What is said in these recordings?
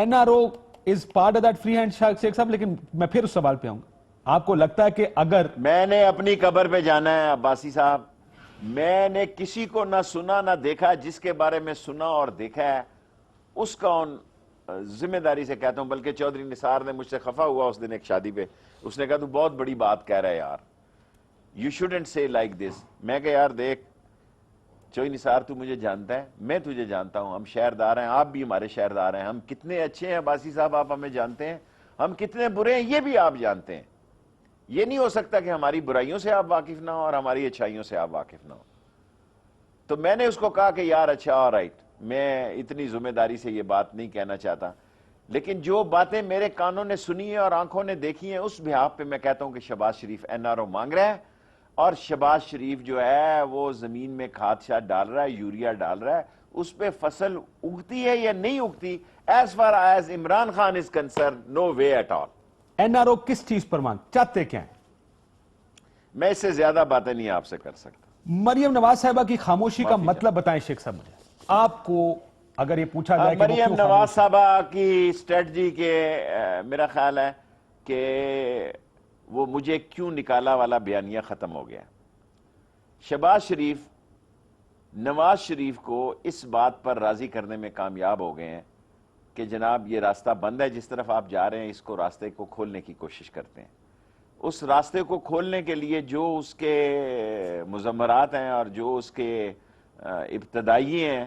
NRO is part of that free hand شیخ صاحب. لیکن میں پھر اس سوال پہ آؤں گا. آپ کو لگتا ہے کہ اگر میں نے اپنی قبر پہ جانا ہے عباسی صاحب، میں نے کسی کو نہ سنا نہ دیکھا، جس کے بارے میں سنا اور دیکھا ہے اس کا ذمہ داری سے کہتا ہوں. بلکہ چودھری نثار نے مجھ سے خفا ہوا اس دن ایک شادی پہ، اس نے کہا تو بہت بڑی بات کہہ رہا ہے یار، یو شوڈنٹ سے لائک دس. میں کہا یار دیکھ چودھری نثار، تو مجھے جانتا ہے، میں تجھے جانتا ہوں، ہم شہردار ہیں، آپ بھی ہمارے شہردار ہیں، ہم کتنے اچھے ہیں عباسی صاحب آپ ہمیں جانتے ہیں، ہم کتنے برے ہیں یہ بھی آپ جانتے ہیں. یہ نہیں ہو سکتا کہ ہماری برائیوں سے آپ واقف نہ ہو اور ہماری اچھائیوں سے آپ واقف نہ ہو. تو میں نے اس کو کہا کہ یار اچھا آلرائٹ، میں اتنی ذمہ داری سے یہ بات نہیں کہنا چاہتا، لیکن جو باتیں میرے کانوں نے سنی ہیں اور آنکھوں نے دیکھی ہیں اس بحاف پہ میں کہتا ہوں کہ شہباز شریف NRO مانگ رہا ہے، اور شہباز شریف جو ہے وہ زمین میں کھاد شاد ڈال رہا ہے، یوریا ڈال رہا ہے. اس پہ فصل اگتی ہے یا نہیں اگتی، as far as Imran Khan is concerned, no way at all. NRO کس چیز پر چاہتے کیا ہیں؟ میں اس سے زیادہ باتیں نہیں آپ سے کر سکتا. مریم نواز صاحبہ کی خاموشی کا مطلب بتائیں شیخ صاحب مجھے. آپ کو اگر یہ پوچھا جائے کہ وہ مریم کیوں نواز خاموش ہیں؟ صاحبہ کی اسٹریٹجی کے میرا خیال ہے کہ وہ مجھے کیوں نکالا والا بیانیہ ختم ہو گیا. شہباز شریف نواز شریف کو اس بات پر راضی کرنے میں کامیاب ہو گئے ہیں کہ جناب یہ راستہ بند ہے، جس طرف آپ جا رہے ہیں اس کو راستے کو کھولنے کی کوشش کرتے ہیں. اس راستے کو کھولنے کے لیے جو اس کے مضمرات ہیں اور جو اس کے ابتدائی ہیں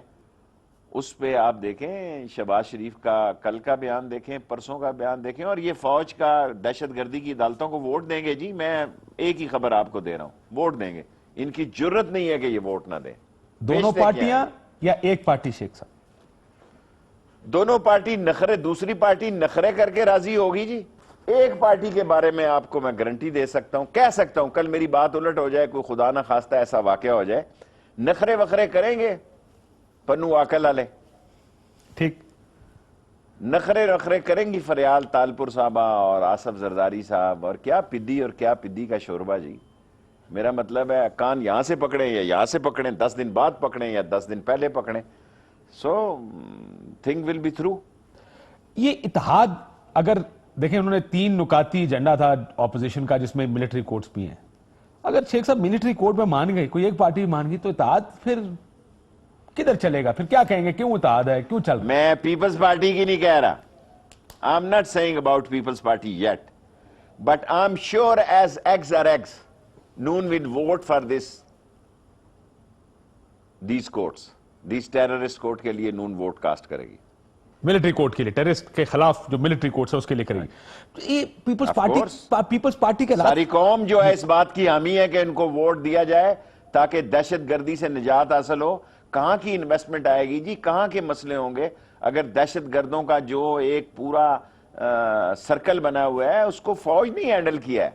اس پہ آپ دیکھیں شہباز شریف کا کل کا بیان دیکھیں، پرسوں کا بیان دیکھیں، اور یہ فوج کا دہشت گردی کی عدالتوں کو ووٹ دیں گے. جی میں ایک ہی خبر آپ کو دے رہا ہوں، ووٹ دیں گے. ان کی جرت نہیں ہے کہ یہ ووٹ نہ دیں. دونوں پارٹیاں یا ایک پارٹی شیخ صاحب؟ دونوں پارٹی نخرے، دوسری پارٹی نخرے کر کے راضی ہوگی. جی ایک پارٹی کے بارے میں آپ کو میں گارنٹی دے سکتا ہوں، کہہ سکتا ہوں، کل میری بات الٹ ہو جائے، کوئی خدا نہ خواستہ ایسا واقعہ ہو جائے، نخرے وخرے کریں گے پنو عقل والے، ٹھیک، نخرے نخرے کریں گی فریال تالپور صاحبہ اور آصف زرداری صاحب، اور کیا پدی اور کیا پدی کا شوربہ. جی میرا مطلب ہے کان یہاں سے پکڑیں یا یہاں سے پکڑیں، 10 دن بعد پکڑیں یا 10 دن پہلے پکڑیں، so thing will be through. یہ اتحاد اگر دیکھیں، انہوں نے 3 نکاتی ایجنڈا تھا اپوزیشن کا جس میں ملٹری کورٹس بھی ہیں. اگر شیخ صاحب ملٹری کورٹ میں مان گئے، کوئی ایک پارٹی مان گئی، تو اتحاد پھر کدھر چلے گا؟ پھر کیا کہیں گے کیوں اتحاد ہے، کیوں چل رہا ہے؟ میں پیپلز پارٹی کی نہیں کہہ رہا. I'm not seeing about Peoples Party yet, but I'm sure as eggs are eggs none will vote for these courts, these terrorist court کے لیے نون ووٹ کاسٹ کرے گی. ملٹری کورٹ کے لیے، ٹیررسٹ کے خلاف جو ملٹری کورٹس ہے اس کے لیے کرے گی. یہ پیپلز پارٹی کے ساری قوم جو ہے اس بات کی حامی ہے کہ ان کو ووٹ دیا جائے تاکہ دہشت گردی سے نجات حاصل ہو. کہاں کی انویسٹمنٹ آئے گی جی، کہاں کے مسئلے ہوں گے اگر دہشت گردوں کا جو ایک پورا سرکل بنا ہوا ہے اس کو فوج نہیں ہینڈل کیا ہے.